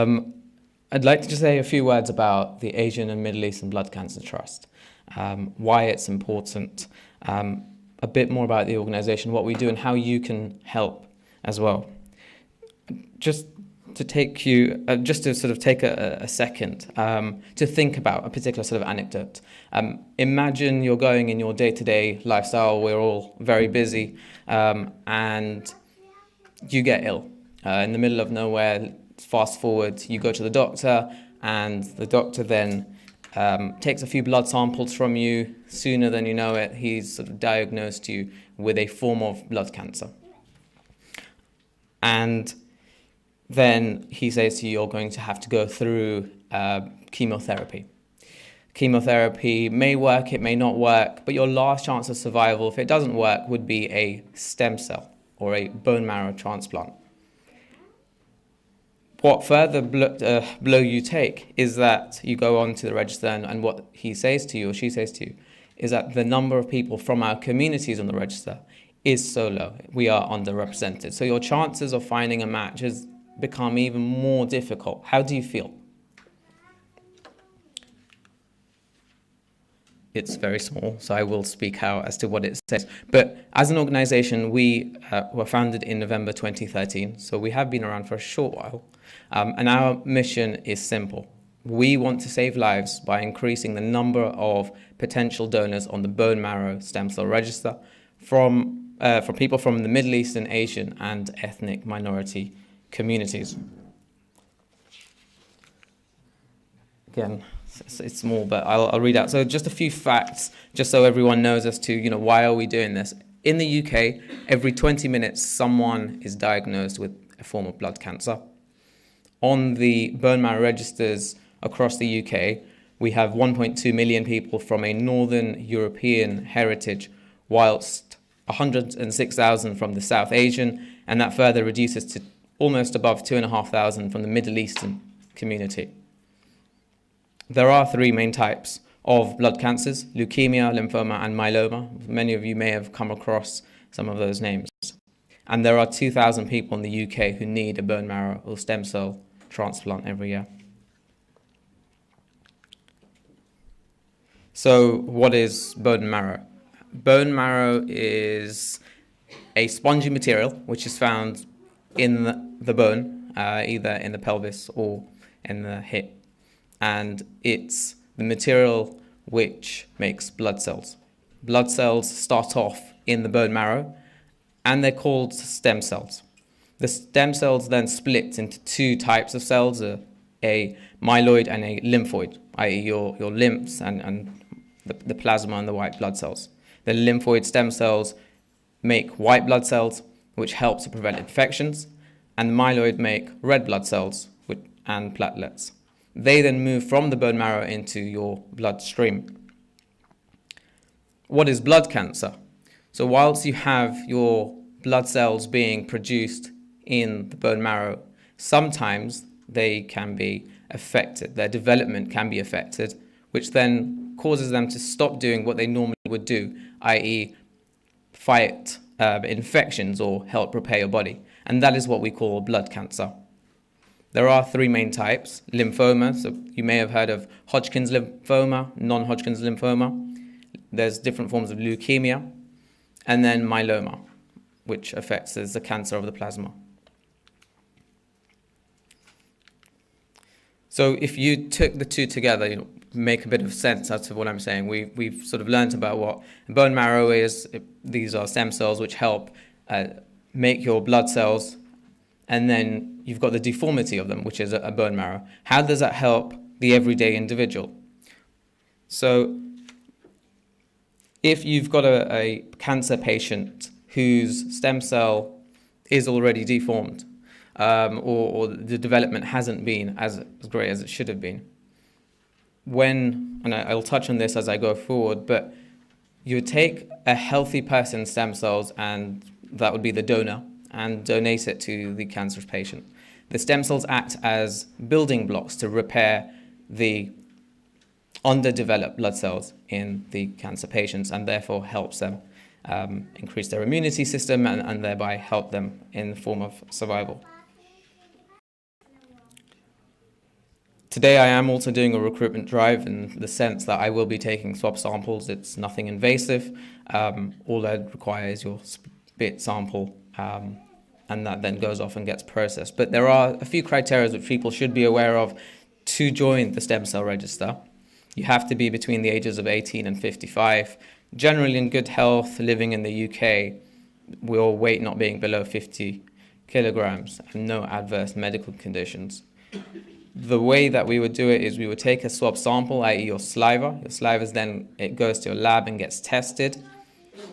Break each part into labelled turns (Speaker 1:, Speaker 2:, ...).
Speaker 1: I'd like to just say a few words about the Asian and Middle Eastern Blood Cancer Trust, why it's important, a bit more about the organisation, what we do and how you can help as well. Just to take you, just to sort of take a second to think about a particular sort of anecdote. Imagine you're going in your day-to-day lifestyle, we're all very busy, and you get ill in the middle of nowhere. Fast forward, you go to the doctor, and the doctor then takes a few blood samples from you. Sooner than you know it, he's sort of diagnosed you with a form of blood cancer. And then he says to you, you're going to have to go through chemotherapy. Chemotherapy may work, it may not work, but your last chance of survival, if it doesn't work, would be a stem cell or a bone marrow transplant. What further blow you take is that you go on to the register, and what he says to you or she says to you is that the number of people from our communities on the register is so low. We are underrepresented. So your chances of finding a match has become even more difficult. How do you feel? It's very small, so I will speak out as to what it says. But as an organization, we were founded in November 2013, so we have been around for a short while. And our mission is simple. We want to save lives by increasing the number of potential donors on the bone marrow stem cell register from people from the Middle Eastern, Asian, and ethnic minority communities. Again, it's small, but I'll read out. So just a few facts, just so everyone knows as to, why are we doing this. In the UK, every 20 minutes, someone is diagnosed with a form of blood cancer. On the bone marrow registers across the UK, we have 1.2 million people from a Northern European heritage, whilst 106,000 from the South Asian, and that further reduces to almost above 2,500 from the Middle Eastern community. There are three main types of blood cancers: leukemia, lymphoma, and myeloma. Many of you may have come across some of those names. And there are 2,000 people in the UK who need a bone marrow or stem cell transplant every year. So what is bone marrow? Bone marrow is a spongy material which is found in the bone, either in the pelvis or in the hip. And it's the material which makes blood cells. Blood cells start off in the bone marrow, and they're called stem cells. The stem cells then split into two types of cells, a myeloid and a lymphoid, i.e. your lymphs and the plasma and the white blood cells. The lymphoid stem cells make white blood cells, which help to prevent infections, and the myeloid make red blood cells and platelets. They then move from the bone marrow into your bloodstream. What is blood cancer? So whilst you have your blood cells being produced in the bone marrow, sometimes they can be affected. Their development can be affected, which then causes them to stop doing what they normally would do, i.e. fight infections or help repair your body. And that is what we call blood cancer. There are three main types: lymphoma, so you may have heard of Hodgkin's lymphoma, non-Hodgkin's lymphoma. There's different forms of leukemia, and then myeloma, which affects as the cancer of the plasma. So if you took the two together, make a bit of sense as to what I'm saying. We've sort of learned about what bone marrow is. These are stem cells which help make your blood cells, and then you've got the deformity of them, which is a bone marrow. How does that help the everyday individual? So if you've got a cancer patient whose stem cell is already deformed, or the development hasn't been as great as it should have been, and I'll touch on this as I go forward, but you would take a healthy person's stem cells, and that would be the donor, and donate it to the cancerous patient. The stem cells act as building blocks to repair the underdeveloped blood cells in the cancer patients, and therefore helps them increase their immunity system and thereby help them in the form of survival. Today I am also doing a recruitment drive in the sense that I will be taking swab samples. It's nothing invasive. All I'd require is your spit sample, and that then goes off and gets processed. But there are a few criteria which people should be aware of to join the stem cell register. You have to be between the ages of 18 and 55, generally in good health, living in the UK, your weight not being below 50 kilograms, and no adverse medical conditions. The way that we would do it is we would take a swab sample, i.e. your saliva. Your saliva is then, it goes to your lab and gets tested.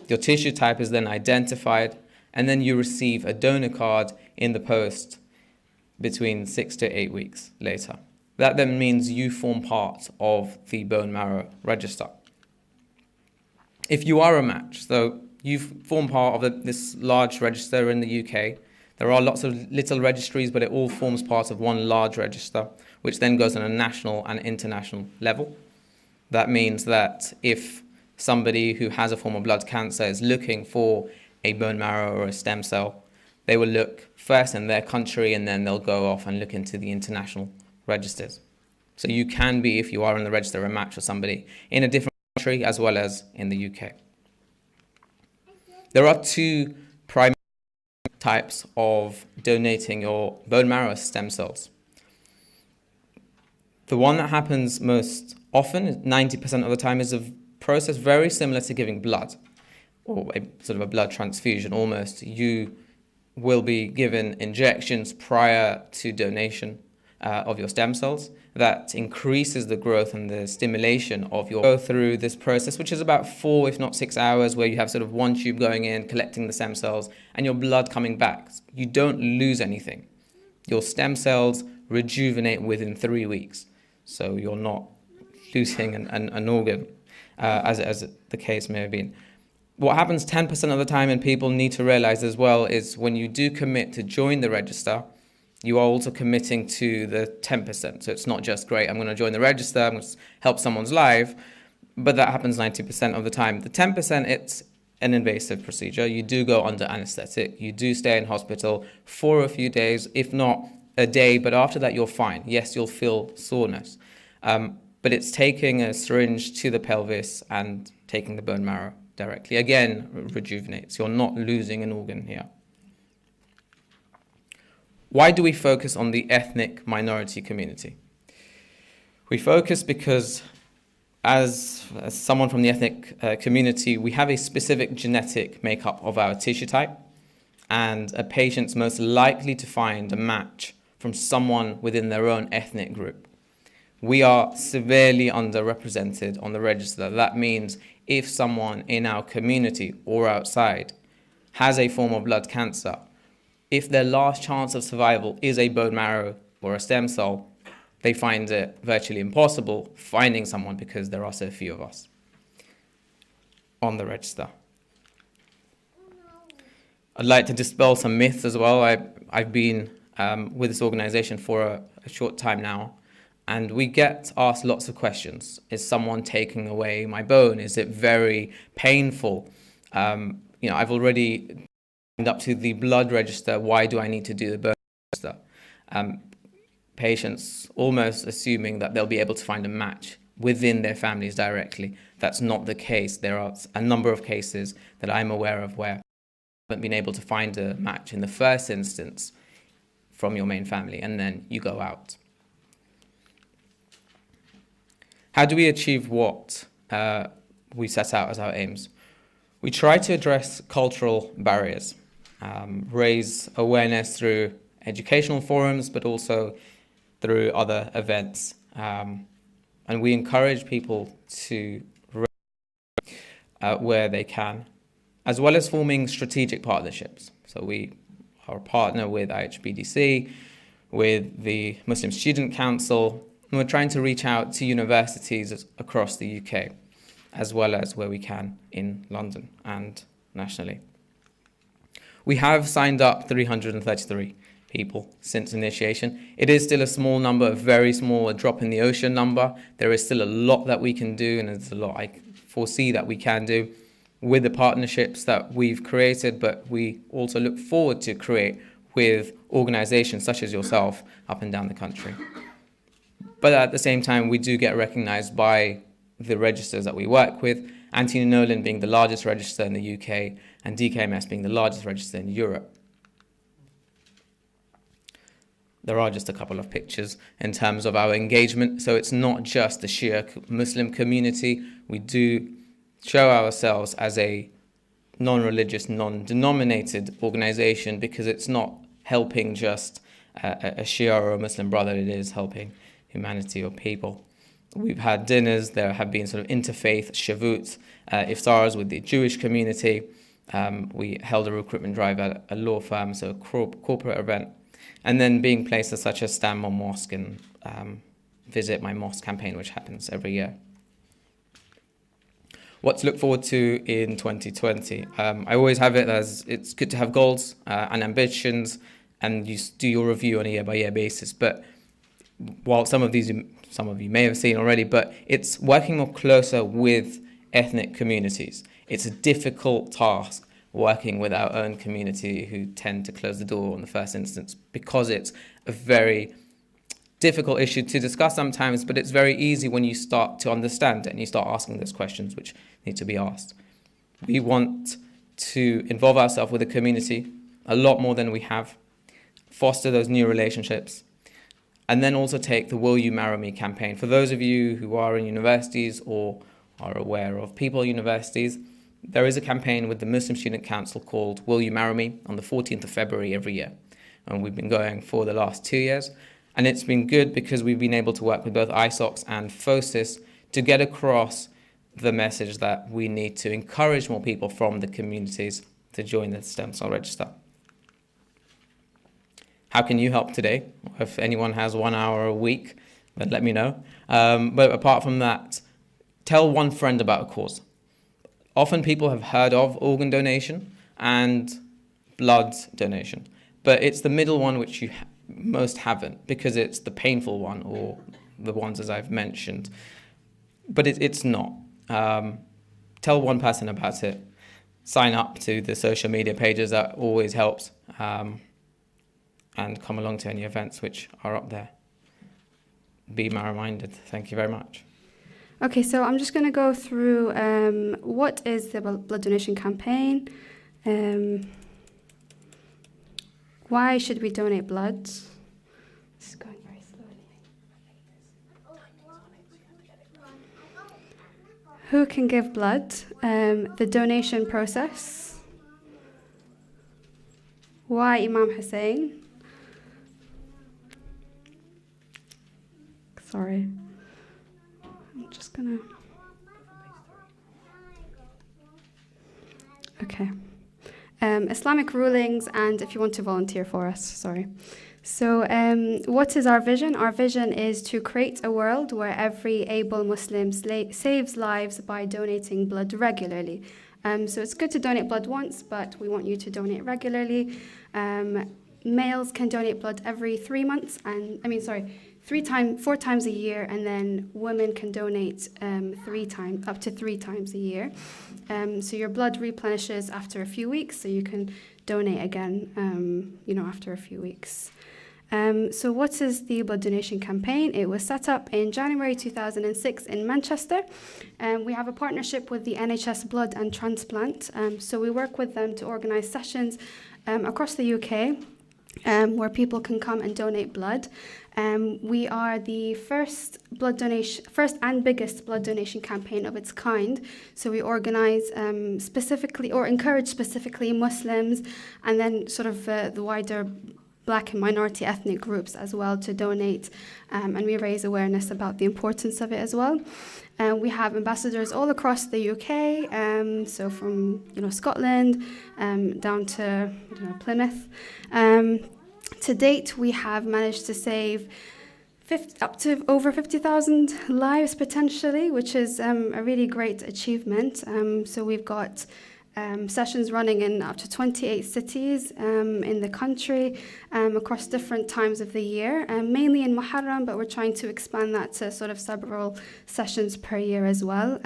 Speaker 1: Your tissue type is then identified, and then you receive a donor card in the post between 6 to 8 weeks later. That then means you form part of the bone marrow register. If you are a match, so you form part of this large register in the UK. There are lots of little registries, but it all forms part of one large register, which then goes on a national and international level. That means that if somebody who has a form of blood cancer is looking for a bone marrow or a stem cell, they will look first in their country, and then they'll go off and look into the international registers. So you can be, if you are in the register, a match for somebody in a different country as well as in the UK. There are two primary types of donating your bone marrow stem cells. The one that happens most often, 90% of the time, is a process very similar to giving blood, or a sort of a blood transfusion almost. You will be given injections prior to donation of your stem cells. That increases the growth and the stimulation of your, go through this process, which is about 4, if not 6 hours, where you have sort of one tube going in, collecting the stem cells, and your blood coming back. You don't lose anything. Your stem cells rejuvenate within 3 weeks. So you're not losing an organ, as the case may have been. What happens 10% of the time, and people need to realize as well, is when you do commit to join the register, you are also committing to the 10%. So it's not just, great, I'm going to join the register, I'm going to help someone's life, but that happens 90% of the time. The 10%, it's an invasive procedure. You do go under anesthetic. You do stay in hospital for a few days, if not a day, but after that you're fine. Yes, you'll feel soreness, but it's taking a syringe to the pelvis and taking the bone marrow directly. Again, rejuvenates. You're not losing an organ here. Why do we focus on the ethnic minority community? We focus because as someone from the ethnic community, we have a specific genetic makeup of our tissue type, and a patient's most likely to find a match from someone within their own ethnic group. We are severely underrepresented on the register. That means if someone in our community or outside has a form of blood cancer, if their last chance of survival is a bone marrow or a stem cell, they find it virtually impossible finding someone because there are so few of us on the register. I'd like to dispel some myths as well. I've been with this organization for a short time now, and we get asked lots of questions. Is someone taking away my bone? Is it very painful? I've already up to the blood register. Why do I need to do the bone register? Patients almost assuming that they'll be able to find a match within their families directly. That's not the case. There are a number of cases that I'm aware of where you haven't been able to find a match in the first instance from your main family, and then you go out. How do we achieve what we set out as our aims? We try to address cultural barriers, raise awareness through educational forums, but also through other events. And we encourage people to where they can, as well as forming strategic partnerships. So we are a partner with IHBDC, with the Muslim Student Council, and we're trying to reach out to universities across the UK, as well as where we can in London and nationally. We have signed up 333 people since initiation. It is still a small number, a very small, a drop in the ocean number. There is still a lot that we can do, and there's a lot I foresee that we can do with the partnerships that we've created, but we also look forward to create with organizations such as yourself up and down the country. But at the same time, we do get recognized by the registers that we work with, Anthony Nolan being the largest register in the UK and DKMS being the largest register in Europe. There are just a couple of pictures in terms of our engagement. So it's not just the Shia Muslim community. We do show ourselves as a non-religious, non-denominated organization, because it's not helping just a Shia or a Muslim brother, it is helping humanity or people. We've had dinners, there have been sort of interfaith shavut, iftars with the Jewish community. We held a recruitment drive at a law firm, so a corporate event. And then being places such as Stanmore Mosque and Visit My Mosque campaign, which happens every year. What to look forward to in 2020? I always have it as it's good to have goals and ambitions, and you do your review on a year-by-year basis. But while some of you may have seen already, but it's working more closer with ethnic communities. It's a difficult task working with our own community, who tend to close the door in the first instance, because it's a very difficult issue to discuss sometimes, but it's very easy when you start to understand it and you start asking those questions which need to be asked. We want to involve ourselves with the community a lot more than we have, foster those new relationships, and then also take the Will You Marry Me campaign. For those of you who are in universities or are aware of people in universities, there is a campaign with the Muslim Student Council called Will You Marry Me on the 14th of February every year. And we've been going for the last 2 years. And it's been good because we've been able to work with both ISOCs and FOSIS to get across the message that we need to encourage more people from the communities to join the stem cell register. How can you help today? If anyone has 1 hour a week, then let me know. But apart from that, tell one friend about a cause. Often people have heard of organ donation and blood donation, but it's the middle one which you most haven't, because it's the painful one, or the ones as I've mentioned. But it's not. Tell one person about it. Sign up to the social media pages, that always helps. And come along to any events which are up there. Be reminded. Thank you very much.
Speaker 2: Okay, so I'm just going to go through what is the blood donation campaign, why should we donate blood? This is going very slowly. Who can give blood? The donation process. Why Imam Hussein? Sorry. I'm just gonna... Okay. Islamic rulings, and if you want to volunteer for us, sorry. So what is our vision? Our vision is to create a world where every able Muslim saves lives by donating blood regularly. So it's good to donate blood once, but we want you to donate regularly. Males can donate blood every 3 months, and 4 times a year, and then women can donate up to 3 times a year. So your blood replenishes after a few weeks, so you can donate again, after a few weeks. So what is the blood donation campaign? It was set up in January 2006 in Manchester. We have a partnership with the NHS Blood and Transplant. So we work with them to organise sessions across the UK where people can come and donate blood. We are the first and biggest blood donation campaign of its kind. So we organise specifically, or encourage specifically, Muslims, and then sort of the wider Black and minority ethnic groups as well to donate, and we raise awareness about the importance of it as well. We have ambassadors all across the UK, so from Scotland down to Plymouth. To date, we have managed to save up to over 50,000 lives potentially, which is a really great achievement. So we've got sessions running in up to 28 cities in the country across different times of the year, mainly in Muharram, but we're trying to expand that to sort of several sessions per year as well.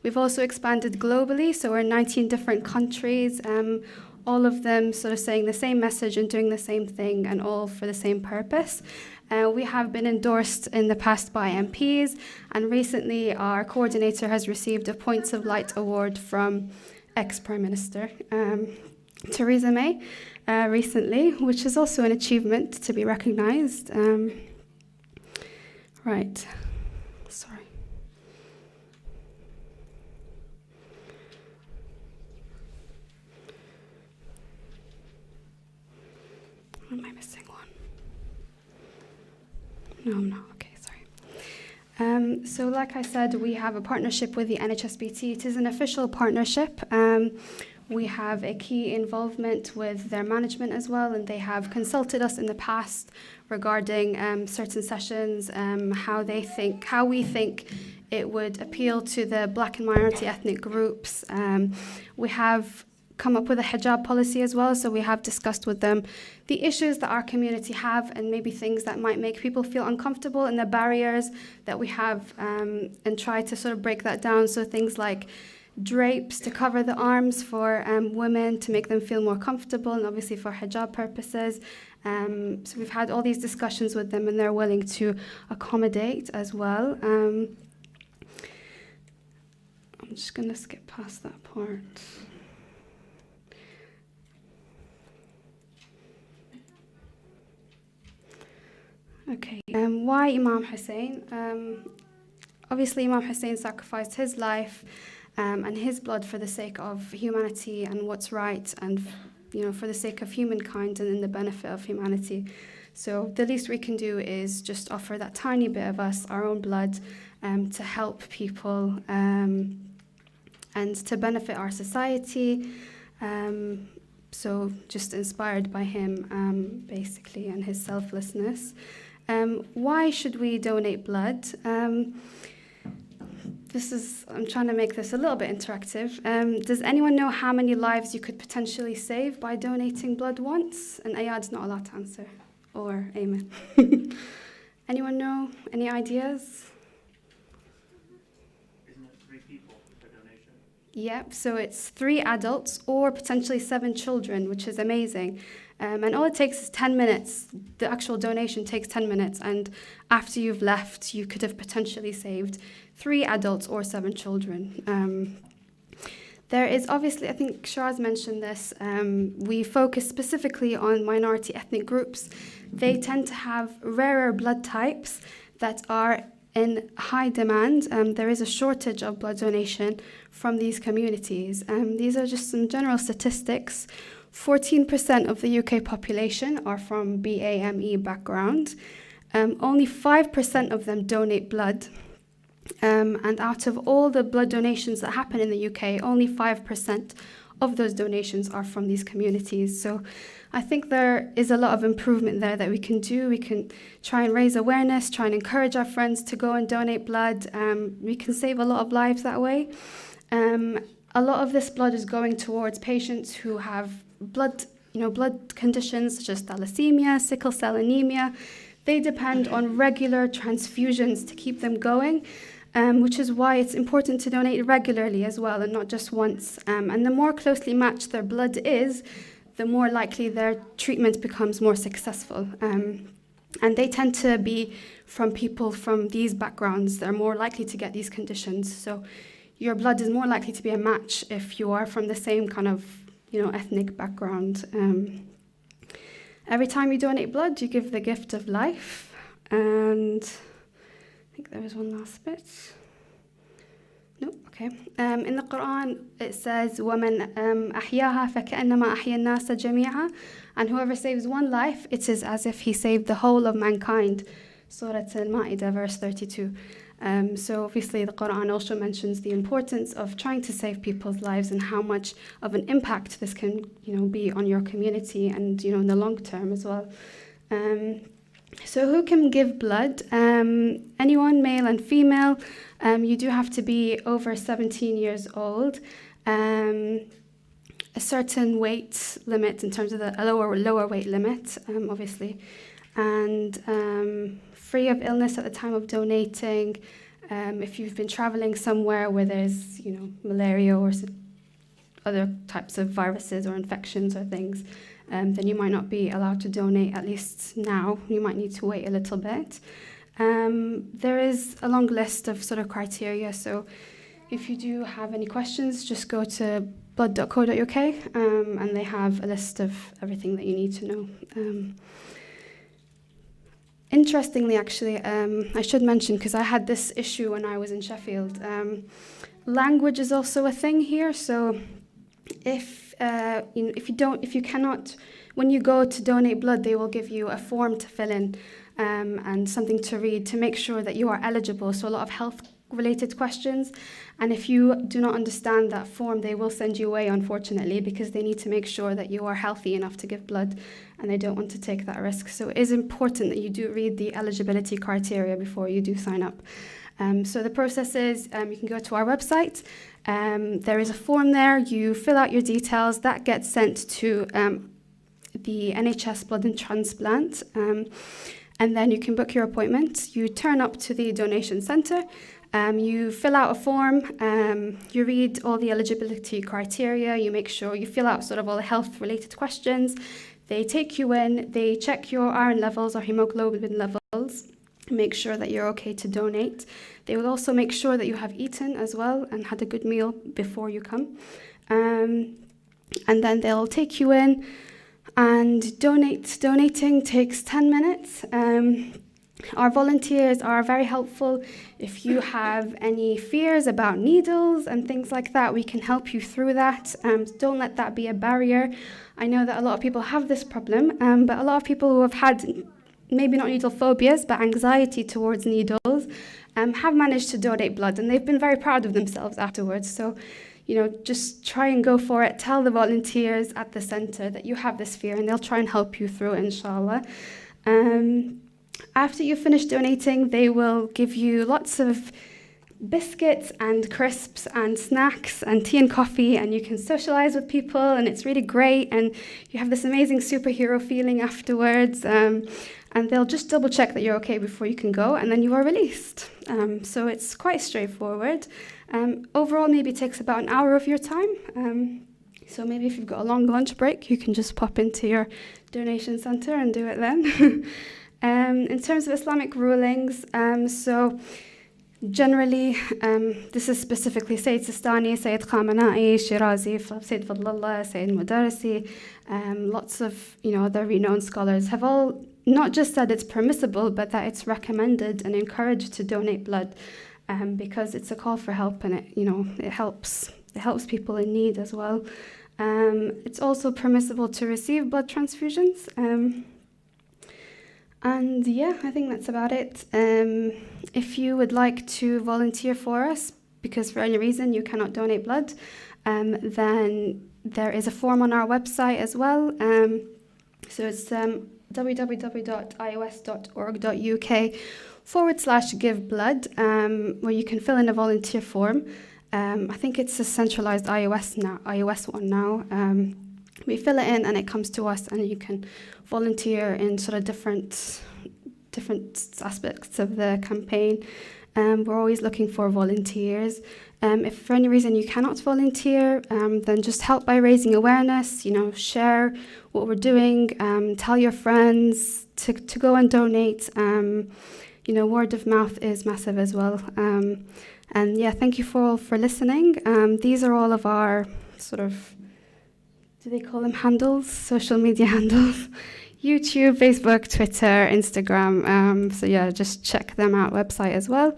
Speaker 2: We've also expanded globally, so we're in 19 different countries, all of them sort of saying the same message and doing the same thing, and all for the same purpose. We have been endorsed in the past by MPs, and recently our coordinator has received a Points of Light award from ex-Prime Minister Theresa May recently, which is also an achievement to be recognised. Right, sorry. Am I missing one? No, I'm not. Okay, sorry. So like I said, we have a partnership with the NHSBT. It is an official partnership. We have a key involvement with their management as well, and they have consulted us in the past regarding certain sessions, how we think it would appeal to the Black and minority ethnic groups. We have come up with a hijab policy as well, so we have discussed with them the issues that our community have and maybe things that might make people feel uncomfortable and the barriers that we have, and try to sort of break that down. So things like drapes to cover the arms for women to make them feel more comfortable, and obviously for hijab purposes. So we've had all these discussions with them, and they're willing to accommodate as well. I'm just going to skip past that part. Okay, why Imam Hussein? Obviously, Imam Hussein sacrificed his life and his blood for the sake of humanity and what's right, and for the sake of humankind and in the benefit of humanity. So the least we can do is just offer that tiny bit of us, our own blood, to help people and to benefit our society. So just inspired by him, basically, and his selflessness. Why should we donate blood? I'm trying to make this a little bit interactive. Does anyone know how many lives you could potentially save by donating blood once? And Ayad's not allowed to answer. Or Amen. Anyone know? Any ideas?
Speaker 3: Isn't it 3 people per donation?
Speaker 2: Yep, so it's 3 adults or potentially 7 children, which is amazing. And all it takes is 10 minutes. The actual donation takes 10 minutes, and after you've left, you could have potentially saved 3 adults or 7 children. There is obviously, I think Shiraz mentioned this, we focus specifically on minority ethnic groups. They tend to have rarer blood types that are in high demand. There is a shortage of blood donation from these communities. These are just some general statistics. 14% of the UK population are from BAME background. Only 5% of them donate blood. And out of all the blood donations that happen in the UK, only 5% of those donations are from these communities. So I think there is a lot of improvement there that we can do. We can try and raise awareness, try and encourage our friends to go and donate blood. We can save a lot of lives that way. A lot of this blood is going towards patients who have blood conditions such as thalassemia, sickle cell anemia. They depend on regular transfusions to keep them going, which is why it's important to donate regularly as well, and not just once. And the more closely matched their blood is, the more likely their treatment becomes more successful. And they tend to be from people from these backgrounds. They're more likely to get these conditions. So your blood is more likely to be a match if you are from the same kind of ethnic background. Every time you donate blood, you give the gift of life. And I think there was one last bit. No, okay. In the Quran, it says, وَمَنْ أَحْيَاهَا فَكَأَنَّمَا أَحْيَا النَّاسَ جَمِيعًا. And whoever saves one life, it is as if he saved the whole of mankind. Surah Al-Ma'idah, verse 32. So obviously the Quran also mentions the importance of trying to save people's lives and how much of an impact this can be on your community and in the long term as well. So who can give blood? Anyone, male and female. You do have to be over 17 years old. A certain weight limit in terms of a lower weight limit, obviously. And free of illness at the time of donating. If you've been traveling somewhere where there's, malaria or other types of viruses or infections or things, then you might not be allowed to donate, at least now. You might need to wait a little bit. There is a long list of sort of criteria, so if you do have any questions, just go to blood.co.uk and they have a list of everything that you need to know. Interestingly, actually, I should mention, because I had this issue when I was in Sheffield, language is also a thing here. So if you cannot, when you go to donate blood, they will give you a form to fill in and something to read to make sure that you are eligible. So a lot of health-related questions. And if you do not understand that form, they will send you away, unfortunately, because they need to make sure that you are healthy enough to give blood, and they don't want to take that risk. So it is important that you do read the eligibility criteria before you do sign up. So the process is you can go to our website. There is a form there. You fill out your details. That gets sent to the NHS Blood and Transplant. And then you can book your appointment. You turn up to the donation centre. You fill out a form, you read all the eligibility criteria, you make sure you fill out sort of all the health-related questions. They take you in, they check your iron levels or hemoglobin levels, make sure that you're okay to donate. They will also make sure that you have eaten as well and had a good meal before you come. And then they'll take you in and donating takes 10 minutes. Our volunteers are very helpful. If you have any fears about needles and things like that, we can help you through that. Don't let that be a barrier. I know that a lot of people have this problem, but a lot of people who have had maybe not needle phobias, but anxiety towards needles, have managed to donate blood, and they've been very proud of themselves afterwards. So, just try and go for it. Tell the volunteers at the centre that you have this fear, and they'll try and help you through it, inshallah. After you finish donating, they will give you lots of biscuits and crisps and snacks and tea and coffee, and you can socialize with people, and it's really great, and you have this amazing superhero feeling afterwards, and they'll just double check that you're okay before you can go, and then you are released. So it's quite straightforward. Overall, maybe it takes about an hour of your time. So maybe if you've got a long lunch break, you can just pop into your donation centre and do it then. In terms of Islamic rulings, so generally, this is specifically Sayyid Sistani, Sayyid Khamenei, Shirazi, Sayyid Fadlallah, Sayyid Mudarisi, lots of other renowned scholars have all not just said it's permissible, but that it's recommended and encouraged to donate blood, because it's a call for help, and it helps people in need as well. It's also permissible to receive blood transfusions. And yeah, I think that's about it. If you would like to volunteer for us, because for any reason you cannot donate blood, then there is a form on our website as well. So it's www.ios.org.uk/give blood, where you can fill in a volunteer form. I think it's a centralized iOS one now. We fill it in and it comes to us, and you can volunteer in sort of different aspects of the campaign. We're always looking for volunteers. If for any reason you cannot volunteer, then just help by raising awareness, share what we're doing, tell your friends to go and donate. Word of mouth is massive as well. And yeah, thank you for listening. These are all of our sort of, do they call them handles? Social media handles. YouTube, Facebook, Twitter, Instagram. So yeah, just check them out, website as well.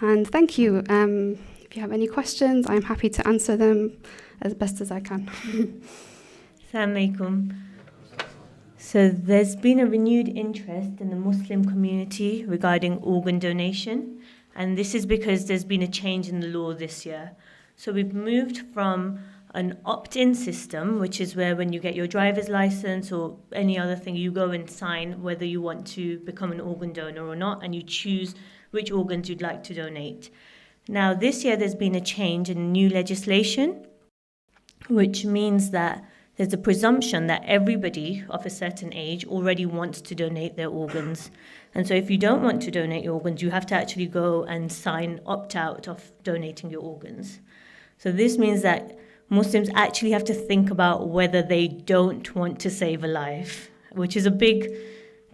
Speaker 2: And thank you. If you have any questions, I'm happy to answer them as best as I can.
Speaker 4: Assalamu alaikum. So there's been a renewed interest in the Muslim community regarding organ donation, and this is because there's been a change in the law this year. So we've moved from an opt-in system, which is where when you get your driver's license or any other thing, you go and sign whether you want to become an organ donor or not, and you choose which organs you'd like to donate. Now, this year there's been a change in new legislation, which means that there's a presumption that everybody of a certain age already wants to donate their organs. And so if you don't want to donate your organs, you have to actually go and opt out of donating your organs. So this means that Muslims actually have to think about whether they don't want to save a life, which is a big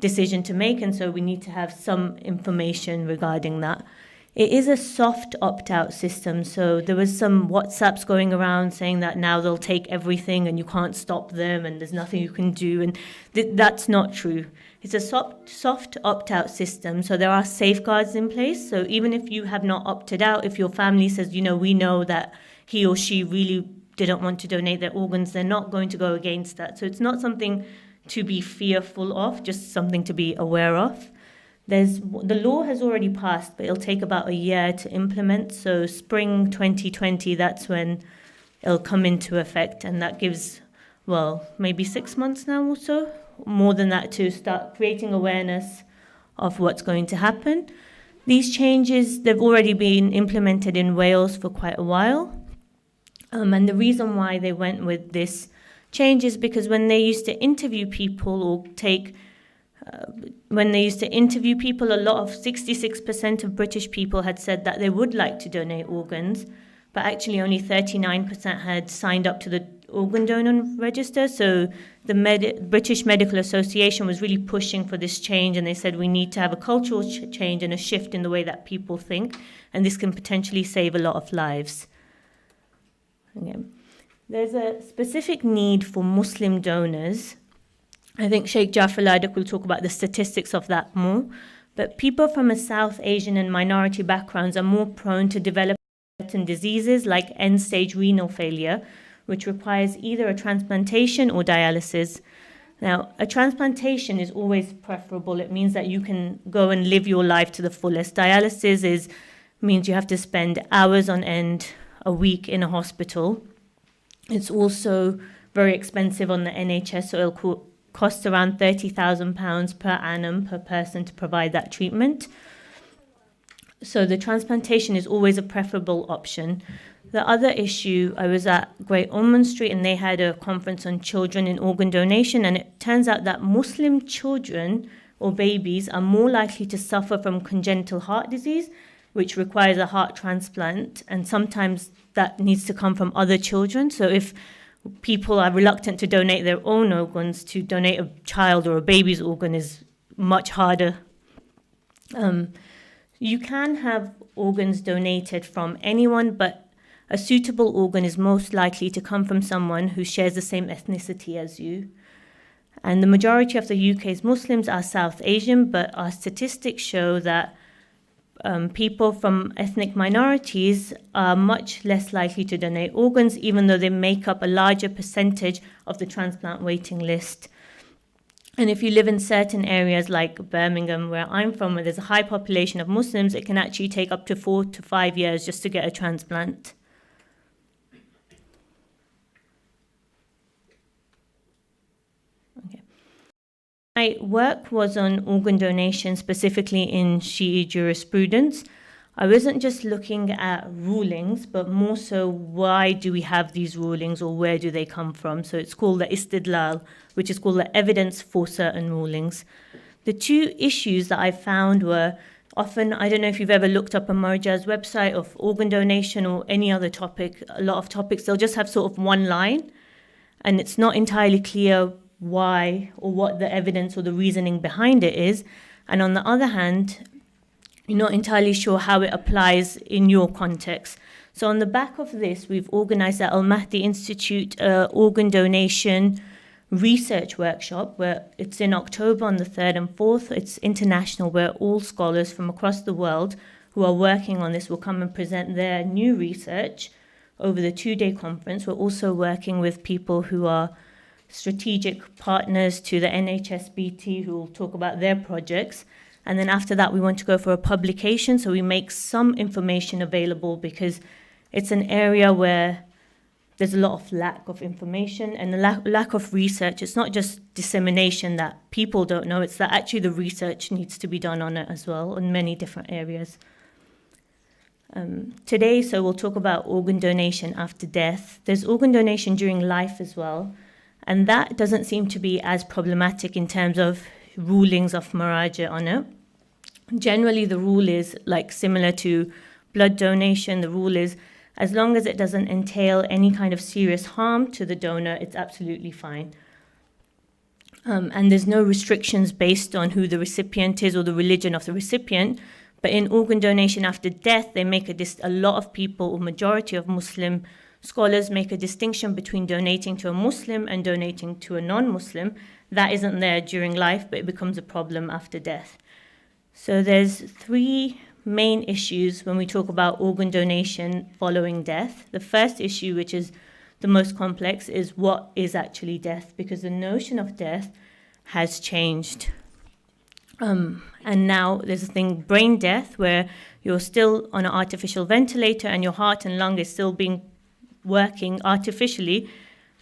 Speaker 4: decision to make, and so we need to have some information regarding that. It is a soft opt-out system, so there was some WhatsApps going around saying that now they'll take everything and you can't stop them and there's nothing you can do, and that's not true. It's a soft opt-out system, so there are safeguards in place. So even if you have not opted out, if your family says, we know that he or she really didn't want to donate their organs, they're not going to go against that. So it's not something to be fearful of, just something to be aware of. The law has already passed, but it'll take about a year to implement. So spring 2020, that's when it'll come into effect, and that gives, maybe 6 months now or so, more than that, to start creating awareness of what's going to happen. These changes, they've already been implemented in Wales for quite a while. And the reason why they went with this change is because when they used to interview people a lot of 66% of British people had said that they would like to donate organs, but actually only 39% had signed up to the organ donor register. So the British Medical Association was really pushing for this change, and they said we need to have a cultural change and a shift in the way that people think, and this can potentially save a lot of lives. Okay. There's a specific need for Muslim donors. I think Sheikh Jaffar Ladak will talk about the statistics of that more, but people from a South Asian and minority backgrounds are more prone to develop certain diseases like end-stage renal failure, which requires either a transplantation or dialysis. Now, a transplantation is always preferable. It means that you can go and live your life to the fullest. Dialysis means you have to spend hours on end a week in a hospital. It's also very expensive on the NHS, so it'll cost around £30,000 per annum per person to provide that treatment. So the transplantation is always a preferable option. The other issue, I was at Great Ormond Street and they had a conference on children in organ donation, and it turns out that Muslim children or babies are more likely to suffer from congenital heart disease, which requires a heart transplant, and sometimes that needs to come from other children. So if people are reluctant to donate their own organs, to donate a child or a baby's organ is much harder. You can have organs donated from anyone, but a suitable organ is most likely to come from someone who shares the same ethnicity as you. And the majority of the UK's Muslims are South Asian, but our statistics show that people from ethnic minorities are much less likely to donate organs, even though they make up a larger percentage of the transplant waiting list. And if you live in certain areas like Birmingham, where I'm from, where there's a high population of Muslims, it can actually take up to 4 to 5 years just to get a transplant. My work was on organ donation, specifically in Shi'i jurisprudence. I wasn't just looking at rulings, but more so why do we have these rulings or where do they come from? So it's called the istidlal, which is called the evidence for certain rulings. The two issues that I found were often, I don't know if you've ever looked up a Marja's website of organ donation or any other topic, a lot of topics, they'll just have sort of one line, and it's not entirely clear why or what the evidence or the reasoning behind it is. And on the other hand, you're not entirely sure how it applies in your context. So on the back of this, we've organized at Al Mahdi Institute organ donation research workshop, where it's in October on the 3rd and 4th. It's international, where all scholars from across the world who are working on this will come and present their new research over the 2-day conference. We're also working with people who are strategic partners to the NHSBT who will talk about their projects. And then after that, we want to go for a publication, so we make some information available because it's an area where there's a lot of lack of information and a lack of research. It's not just dissemination that people don't know, it's that actually the research needs to be done on it as well in many different areas. Today, so we'll talk about organ donation after death. There's organ donation during life as well. And that doesn't seem to be as problematic in terms of rulings of Maraja on it. Generally, the rule is like similar to blood donation. The rule is As long as it doesn't entail any kind of serious harm to the donor, it's absolutely fine. And there's no restrictions based on who the recipient is or the religion of the recipient. But in organ donation after death, they make a lot of people, or majority of Muslim scholars, make a distinction between donating to a Muslim and donating to a non-Muslim. That isn't there during life, but it becomes a problem after death. So there's three main issues when we talk about organ donation following death. The first issue, which is the most complex, is what is actually death, because the notion of death has changed. And now there's a thing, brain death, where you're still on an artificial ventilator and your heart and lung is still working artificially,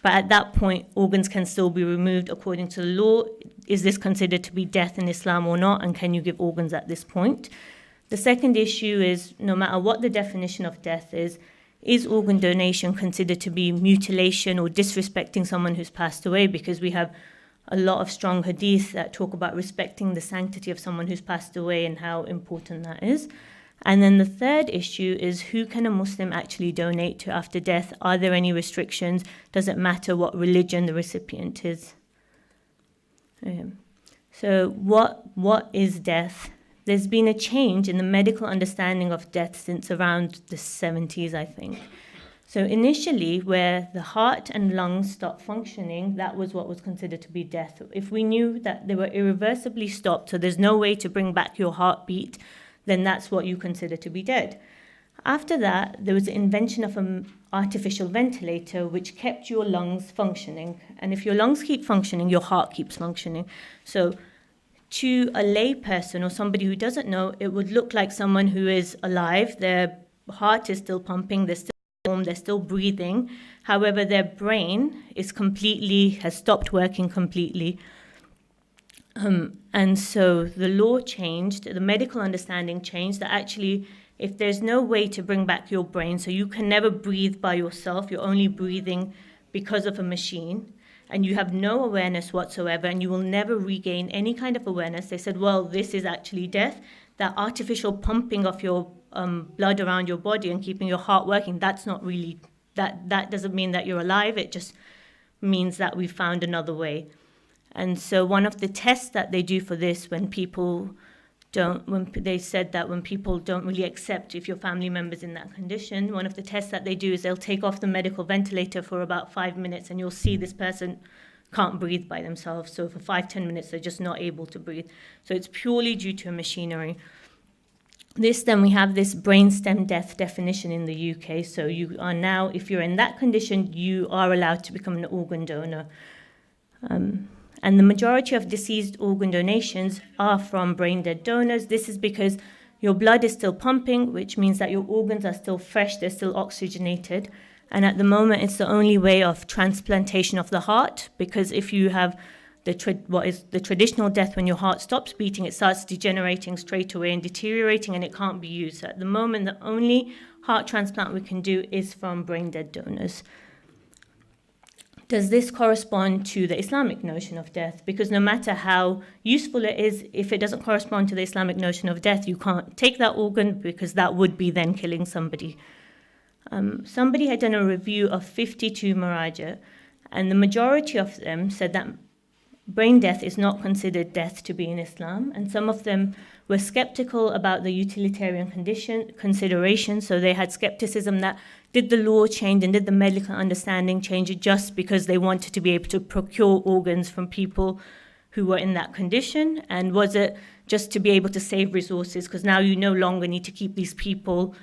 Speaker 4: but at that point, organs can still be removed according to the law. Is this considered to be death in Islam or not, and can you give organs at this point? The second issue is, no matter what the definition of death is organ donation considered to be mutilation or disrespecting someone who's passed away? Because we have a lot of strong hadith that talk about respecting the sanctity of someone who's passed away and how important that is. And then the third issue is, who can a Muslim actually donate to after death? Are there any restrictions? Does it matter what religion the recipient is? So what is death? There's been a change in the medical understanding of death since around the 70s, I think. So initially, where the heart and lungs stopped functioning, that was what was considered to be death. If we knew that they were irreversibly stopped, so there's no way to bring back your heartbeat, then that's what you consider to be dead. After that, there was the invention of an artificial ventilator which kept your lungs functioning. And if your lungs keep functioning, your heart keeps functioning. So to a lay person or somebody who doesn't know, it would look like someone who is alive. Their heart is still pumping, they're still warm, they're still breathing. However, their brain has stopped working completely. And so the law changed, the medical understanding changed, that actually if there's no way to bring back your brain, so you can never breathe by yourself, you're only breathing because of a machine, and you have no awareness whatsoever, and you will never regain any kind of awareness. They said, well, this is actually death. That artificial pumping of your blood around your body and keeping your heart working, that's not really, that doesn't mean that you're alive, it just means that we found another way. And so one of the tests that they do for this, when people don't really accept if your family member's in that condition, one of the tests that they do is they'll take off the medical ventilator for about 5 minutes, and you'll see this person can't breathe by themselves. So for 5-10 minutes, they're just not able to breathe. So it's purely due to machinery. Then we have this brainstem death definition in the UK. So you are now, if you're in that condition, you are allowed to become an organ donor. And the majority of deceased organ donations are from brain-dead donors. This is because your blood is still pumping, which means that your organs are still fresh, they're still oxygenated. And at the moment, it's the only way of transplantation of the heart, because if you have what is the traditional death, when your heart stops beating, it starts degenerating straight away and deteriorating, and it can't be used. So at the moment, the only heart transplant we can do is from brain-dead donors. Does this correspond to the Islamic notion of death? Because no matter how useful it is, if it doesn't correspond to the Islamic notion of death, you can't take that organ, because that would be then killing somebody. Somebody had done a review of 52 maraja, and the majority of them said that brain death is not considered death to be in Islam, and some of them were skeptical about the utilitarian consideration, so they had skepticism that did the law change and did the medical understanding change just because they wanted to be able to procure organs from people who were in that condition, and was it just to be able to save resources, because now you no longer need to keep these people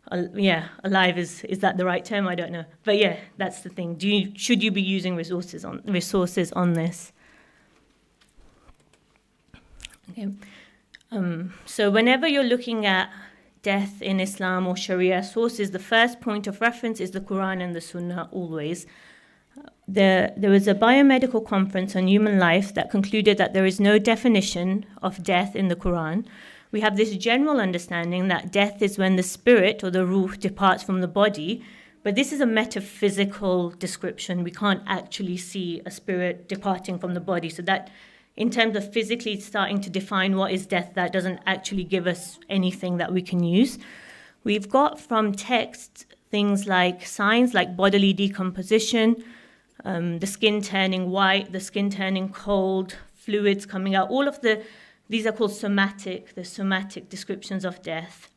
Speaker 4: alive. Is that the right term? I don't know, but yeah, that's the thing. Should you be using resources on this? Okay. So whenever you're looking at death in Islam or Sharia sources, the first point of reference is the Quran and the Sunnah always. There was a biomedical conference on human life that concluded that there is no definition of death in the Quran. We have this general understanding that death is when the spirit or the ruh departs from the body, but this is a metaphysical description. We can't actually see a spirit departing from the body. So that, in terms of physically starting to define what is death, that doesn't actually give us anything that we can use. We've got from texts things like signs like bodily decomposition, the skin turning white, the skin turning cold, fluids coming out, these are called the somatic descriptions of death.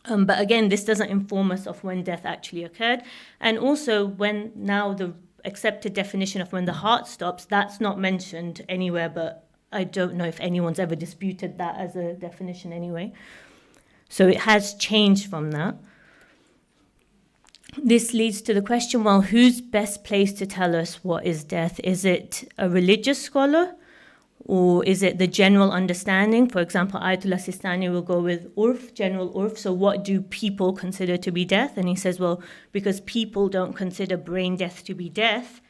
Speaker 4: But again, this doesn't inform us of when death actually occurred. And also when now the accepted definition of when the heart stops, that's not mentioned anywhere, but I don't know if anyone's ever disputed that as a definition anyway. So it has changed from that. This leads to the question, well, who's best placed to tell us what is death? Is it a religious scholar, or is it the general understanding? For example, Ayatollah Sistani will go with urf, general urf. So what do people consider to be death? And he says, well, because people don't consider brain death to be death,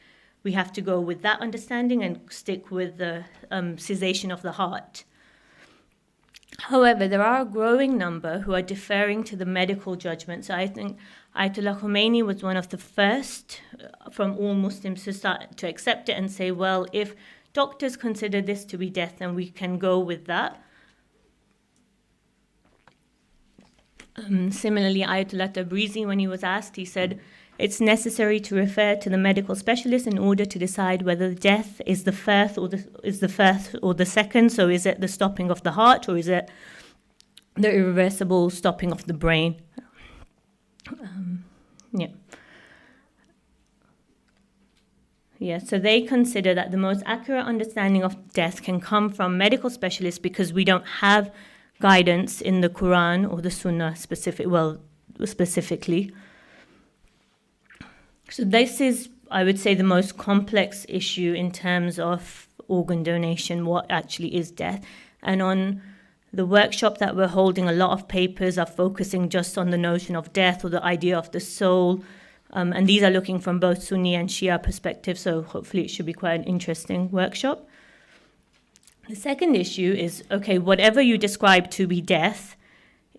Speaker 4: we have to go with that understanding and stick with the cessation of the heart. However, there are a growing number who are deferring to the medical judgment. So I think Ayatollah Khomeini was one of the first from all Muslims to start to accept it and say, well, if doctors consider this to be death, then we can go with that. Similarly, Ayatollah Tabrizi, when he was asked, he said, it's necessary to refer to the medical specialist in order to decide whether death is the first or the second. So is it the stopping of the heart, or is it the irreversible stopping of the brain? So they consider that the most accurate understanding of death can come from medical specialists because we don't have guidance in the Quran or the Sunnah specifically. So this is, I would say, the most complex issue in terms of organ donation, what actually is death. And on the workshop that we're holding, a lot of papers are focusing just on the notion of death or the idea of the soul. And these are looking from both Sunni and Shia perspectives, so hopefully it should be quite an interesting workshop. The second issue is, okay, whatever you describe to be death,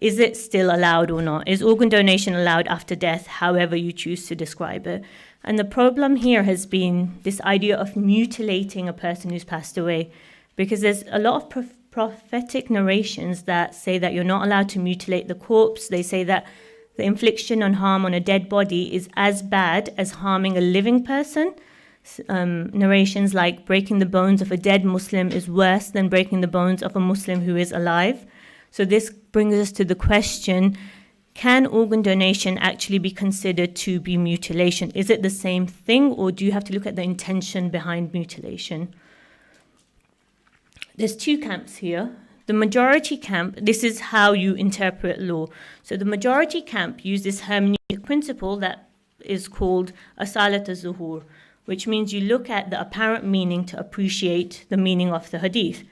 Speaker 4: is it still allowed or not? Is organ donation allowed after death, however you choose to describe it? And the problem here has been this idea of mutilating a person who's passed away, because there's a lot of prophetic narrations that say that you're not allowed to mutilate the corpse. They say that the infliction of harm on a dead body is as bad as harming a living person. Narrations like breaking the bones of a dead Muslim is worse than breaking the bones of a Muslim who is alive. So this brings us to the question, can organ donation actually be considered to be mutilation? Is it the same thing, or do you have to look at the intention behind mutilation? There's two camps here. The majority camp, this is how you interpret law. So the majority camp use this hermeneutic principle that is called asalat az-zuhur, which means you look at the apparent meaning to appreciate the meaning of the hadith.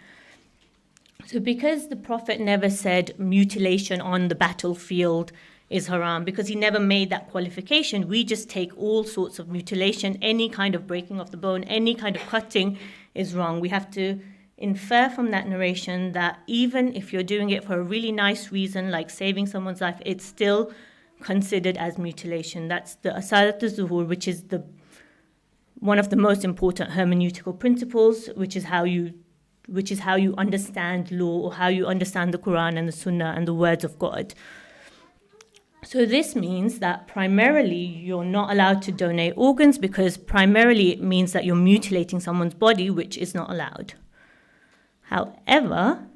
Speaker 4: So because the Prophet never said mutilation on the battlefield is haram, because he never made that qualification, we just take all sorts of mutilation, any kind of breaking of the bone, any kind of cutting is wrong. We have to infer from that narration that even if you're doing it for a really nice reason, like saving someone's life, it's still considered as mutilation. That's the asalat az-zuhur, which is one of the most important hermeneutical principles, which is how you understand law, or how you understand the Quran and the Sunnah and the words of God. So this means that primarily you're not allowed to donate organs, because primarily it means that you're mutilating someone's body, which is not allowed. However,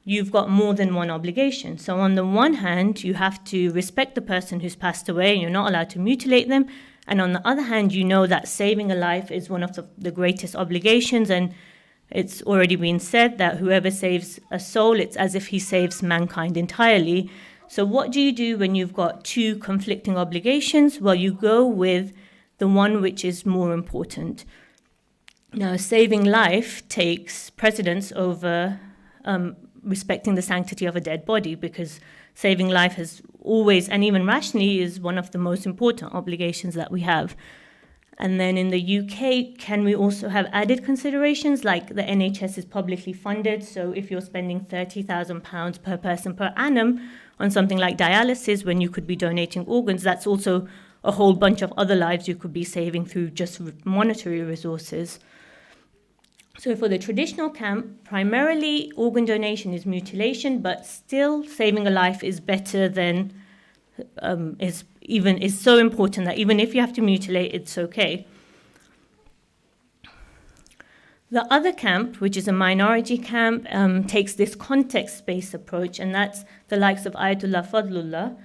Speaker 4: you've got more than one obligation. So on the one hand, you have to respect the person who's passed away and you're not allowed to mutilate them. And on the other hand, you know that saving a life is one of the greatest obligations, and it's already been said that whoever saves a soul, it's as if he saves mankind entirely. So what do you do when you've got two conflicting obligations? Well, you go with the one which is more important. Now, saving life takes precedence over respecting the sanctity of a dead body, because saving life has always, and even rationally, is one of the most important obligations that we have. And then in the UK, can we also have added considerations, like the NHS is publicly funded, so if you're spending £30,000 per person per annum on something like dialysis when you could be donating organs, that's also a whole bunch of other lives you could be saving through just monetary resources. So for the traditional camp, primarily organ donation is mutilation, but still saving a life is better than is so important that even if you have to mutilate, it's okay. The other camp, which is a minority camp, takes this context-based approach, and that's the likes of Ayatollah Fadlullah,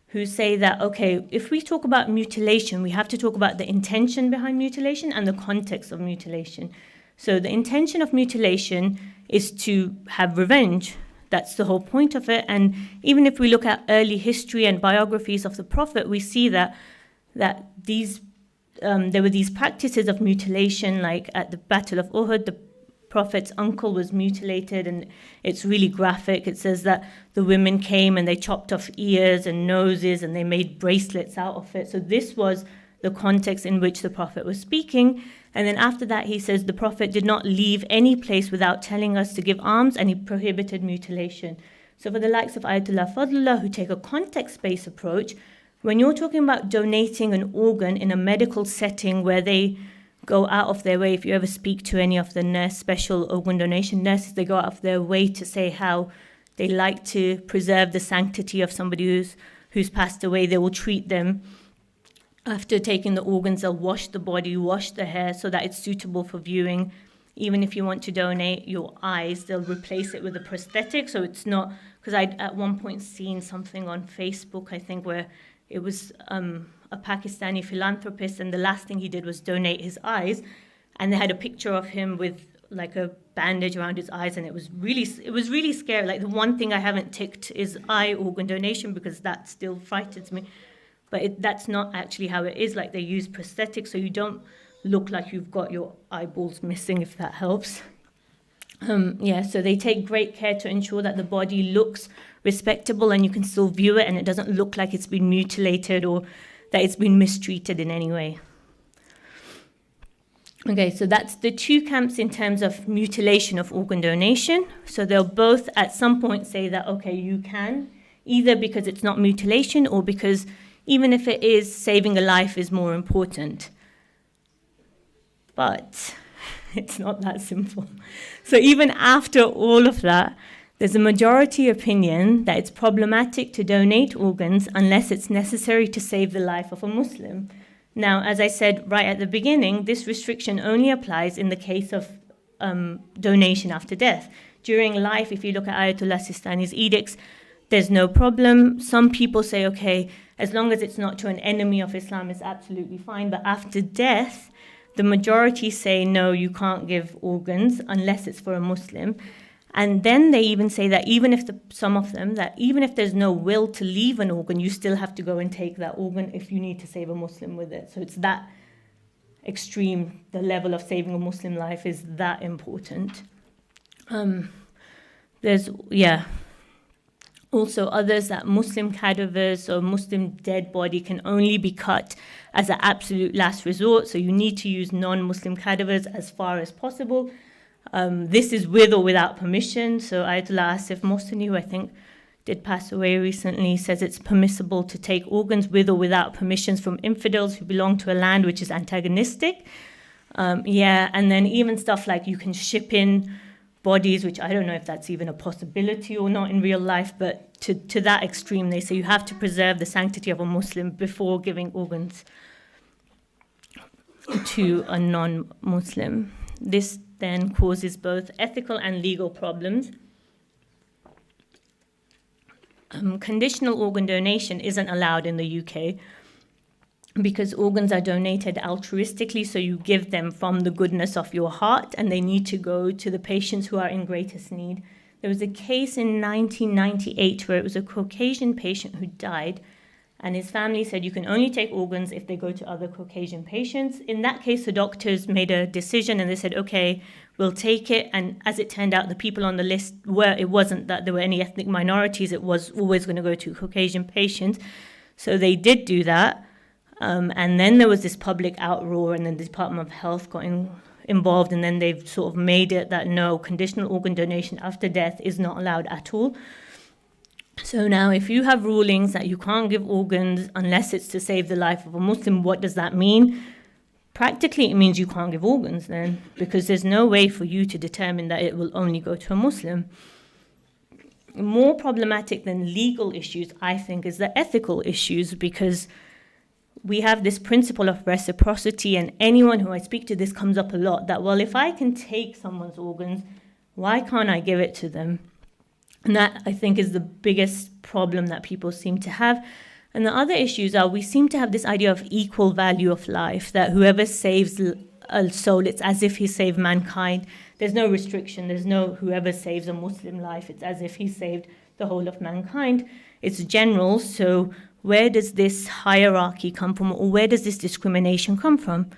Speaker 4: who say that, okay, if we talk about mutilation, we have to talk about the intention behind mutilation and the context of mutilation. So the intention of mutilation is to have revenge. That's the whole point of it. And even if we look at early history and biographies of the Prophet, we see that there were these practices of mutilation, like at the Battle of Uhud, the Prophet's uncle was mutilated, and it's really graphic. It says that the women came and they chopped off ears and noses and they made bracelets out of it. So this was the context in which the Prophet was speaking. And then after that, he says the Prophet did not leave any place without telling us to give alms, and he prohibited mutilation. So for the likes of Ayatollah Fadlullah, who take a context-based approach, when you're talking about donating an organ in a medical setting where they go out of their way, if you ever speak to any of the special organ donation nurses, they go out of their way to say how they like to preserve the sanctity of somebody who's passed away. They will treat them. After taking the organs, they'll wash the body, wash the hair so that it's suitable for viewing. Even if you want to donate your eyes, they'll replace it with a prosthetic. So it's not, because I'd at one point seen something on Facebook, I think, where it was a Pakistani philanthropist, and the last thing he did was donate his eyes, and they had a picture of him with like a bandage around his eyes, and it was really scary. Like the one thing I haven't ticked is eye organ donation, because that still frightens me. But that's not actually how it is. Like they use prosthetics, so you don't look like you've got your eyeballs missing, if that helps. So they take great care to ensure that the body looks respectable and you can still view it, and it doesn't look like it's been mutilated or that it's been mistreated in any way. Okay, so that's the two camps in terms of mutilation of organ donation. So they'll both at some point say that, okay, you can, either because it's not mutilation or because even if it is, saving a life is more important. But it's not that simple. So even after all of that, there's a majority opinion that it's problematic to donate organs unless it's necessary to save the life of a Muslim. Now, as I said right at the beginning, this restriction only applies in the case of donation after death. During life, if you look at Ayatollah Sistani's edicts, there's no problem. Some people say, okay, as long as it's not to an enemy of Islam, it's absolutely fine. But after death, the majority say, no, you can't give organs unless it's for a Muslim. And then they even say that even if even if there's no will to leave an organ, you still have to go and take that organ if you need to save a Muslim with it. So it's that extreme. The level of saving a Muslim life is that important. There's also others that Muslim cadavers or Muslim dead body can only be cut as an absolute last resort. So you need to use non-Muslim cadavers as far as possible. This is with or without permission. So Ayatollah Asif Mohseni, who I think did pass away recently, says it's permissible to take organs with or without permissions from infidels who belong to a land which is antagonistic. And then even stuff like you can ship in bodies, which I don't know if that's even a possibility or not in real life, but to that extreme, they say you have to preserve the sanctity of a Muslim before giving organs to a non-Muslim. This then causes both ethical and legal problems. Conditional organ donation isn't allowed in the UK because organs are donated altruistically, so you give them from the goodness of your heart, and they need to go to the patients who are in greatest need. There was a case in 1998 where it was a Caucasian patient who died, and his family said you can only take organs if they go to other Caucasian patients. In that case, the doctors made a decision and they said, okay, we'll take it. And as it turned out, the people on the list it wasn't that there were any ethnic minorities, it was always going to go to Caucasian patients. So they did do that. And then there was this public outroar, and then the Department of Health got involved, and then they've sort of made it that no, conditional organ donation after death is not allowed at all. So now if you have rulings that you can't give organs unless it's to save the life of a Muslim, what does that mean? Practically, it means you can't give organs then, because there's no way for you to determine that it will only go to a Muslim. more problematic than legal issues, I think, is the ethical issues, because we have this principle of reciprocity, and anyone who I speak to, this comes up a lot, that, well, if I can take someone's organs, why can't I give it to them? And that, I think, is the biggest problem that people seem to have. And the other issues are, we seem to have this idea of equal value of life, that whoever saves a soul, it's as if he saved mankind. There's no restriction. There's no whoever saves a Muslim life, it's as if he saved the whole of mankind. It's general. So where does this hierarchy come from, or where does this discrimination come from?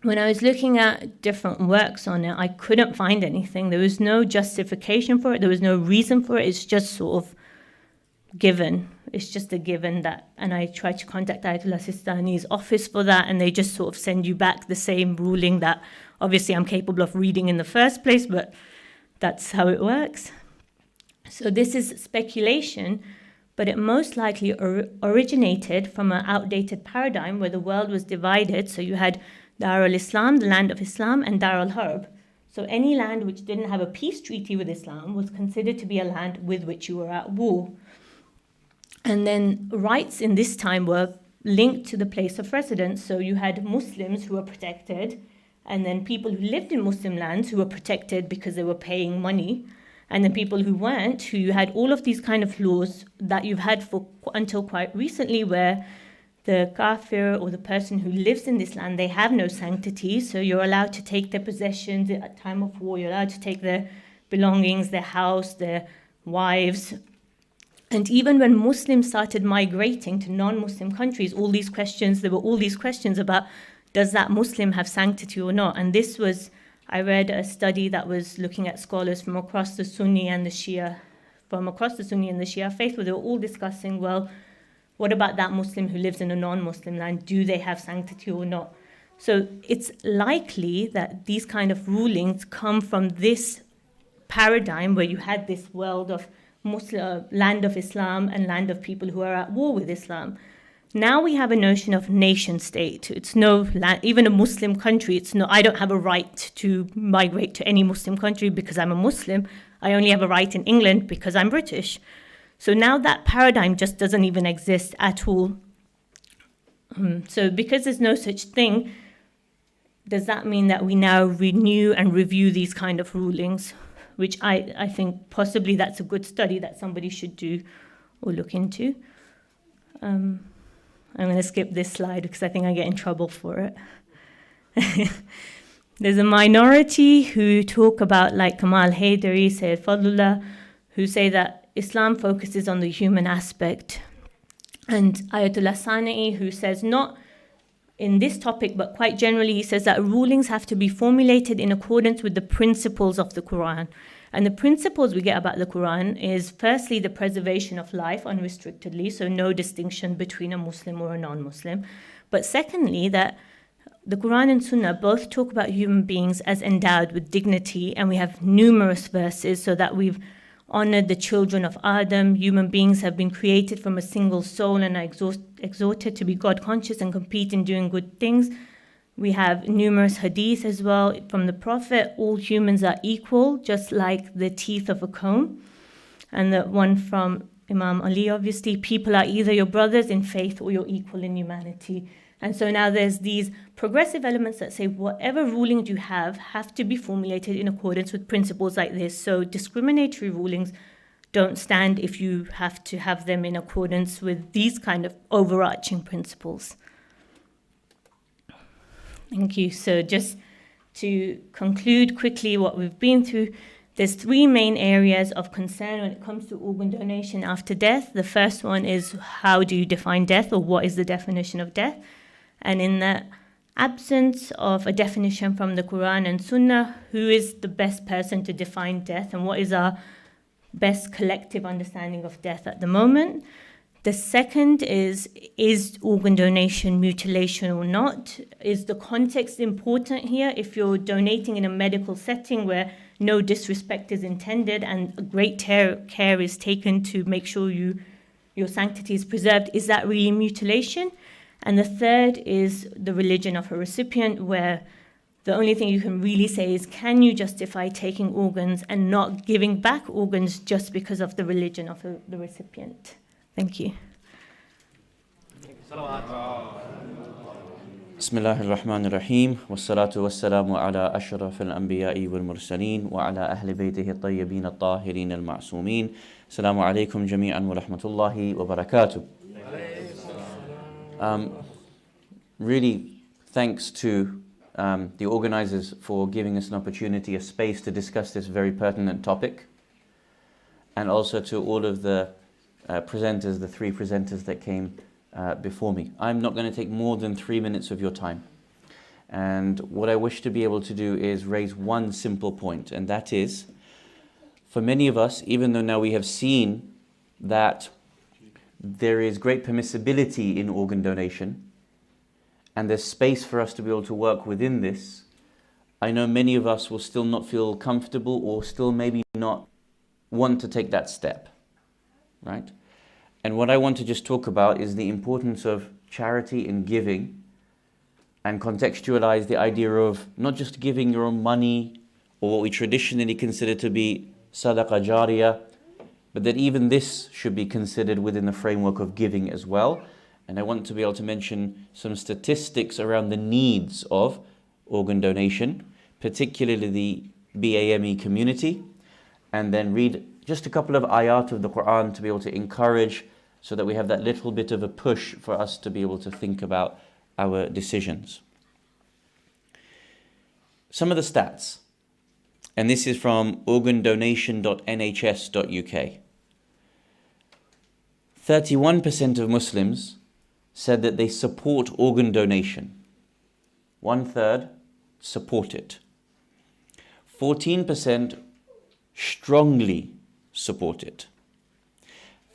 Speaker 4: When I was looking at different works on it, I couldn't find anything. There was no justification for it. There was no reason for it. It's just sort of given. It's just a given that, and I tried to contact Ayatollah Sistani's office for that, and they just sort of send you back the same ruling that obviously I'm capable of reading in the first place, but that's how it works. So this is speculation, but it most likely originated from an outdated paradigm where the world was divided. So you had Dar al-Islam, the land of Islam, and Dar al-Harb. So any land which didn't have a peace treaty with Islam was considered to be a land with which you were at war. And then rights in this time were linked to the place of residence. So you had Muslims who were protected, and then people who lived in Muslim lands who were protected because they were paying money, and then people who weren't, who you had all of these kind of laws that you've had for until quite recently, where the kafir or the person who lives in this land, they have no sanctity. So you're allowed to take their possessions at time of war. You're allowed to take their belongings, their house, their wives. And even when Muslims started migrating to non-Muslim countries, there were all these questions about, does that Muslim have sanctity or not? And this was, I read a study that was looking at scholars from across the Sunni and the Shia faith, where they were all discussing, well, what about that Muslim who lives in a non-Muslim land? Do they have sanctity or not? So it's likely that these kind of rulings come from this paradigm where you had this world of Muslim, land of Islam and land of people who are at war with Islam. Now we have a notion of nation state. It's no land, even a Muslim country. It's no. I don't have a right to migrate to any Muslim country because I'm a Muslim. I only have a right in England because I'm British. So now that paradigm just doesn't even exist at all. So because there's no such thing, does that mean that we now renew and review these kind of rulings? Which I think possibly that's a good study that somebody should do or look into. I'm going to skip this slide because I think I get in trouble for it. There's a minority who talk about, like Kamal Haydari, Sayyid Fadlullah, who say that Islam focuses on the human aspect. And Ayatollah Sana'i, who says not in this topic, but quite generally, he says that rulings have to be formulated in accordance with the principles of the Quran. And the principles we get about the Quran is, firstly, the preservation of life unrestrictedly, so no distinction between a Muslim or a non-Muslim. But secondly, that the Quran and Sunnah both talk about human beings as endowed with dignity, and we have numerous verses so that we've honored the children of Adam. Human beings have been created from a single soul and are exhorted to be God-conscious and compete in doing good things. We have numerous hadith as well from the Prophet. All humans are equal, just like the teeth of a comb. And the one from Imam Ali, obviously, people are either your brothers in faith or you're equal in humanity. And so now there's these progressive elements that say whatever rulings you have to be formulated in accordance with principles like this. So discriminatory rulings don't stand if you have to have them in accordance with these kind of overarching principles. Thank you. So just to conclude quickly what we've been through, there's three main areas of concern when it comes to organ donation after death. The first one is, how do you define death, or what is the definition of death? And in the absence of a definition from the Quran and Sunnah, who is the best person to define death, and what is our best collective understanding of death at the moment? The second is organ donation mutilation or not? Is the context important here? If you're donating in a medical setting where no disrespect is intended and great care is taken to make sure your sanctity is preserved, is that really mutilation? And the third is the religion of a recipient, where the only thing you can really say is, can you justify taking organs and not giving back organs just because of the religion of the recipient? Thank you.
Speaker 5: بسم الله الرحمن الرحيم والصلاة والسلام على أشرف الأنبياء والمرسلين وعلى أهل بيته الطيبين الطاهرين المعصومين. السلام عليكم جميعا ورحمة الله وبركاته. Really thanks to the organizers for giving us an opportunity, a space to discuss this very pertinent topic, and also to all of the presenters, the three presenters that came before me. I'm not going to take more than 3 minutes of your time. And what I wish to be able to do is raise one simple point, and that is, for many of us, even though now we have seen that there is great permissibility in organ donation, and there's space for us to be able to work within this, I know many of us will still not feel comfortable or still maybe not want to take that step, right? And what I want to just talk about is the importance of charity and giving, and contextualize the idea of not just giving your own money or what we traditionally consider to be sadaqah jariyah, but that even this should be considered within the framework of giving as well. And I want to be able to mention some statistics around the needs of organ donation, particularly the BAME community, and then read just a couple of ayat of the Quran to be able to encourage, so that we have that little bit of a push for us to be able to think about our decisions. Some of the stats, and this is from organdonation.nhs.uk. 31% of Muslims said that they support organ donation. 1/3 support it. 14% strongly support it.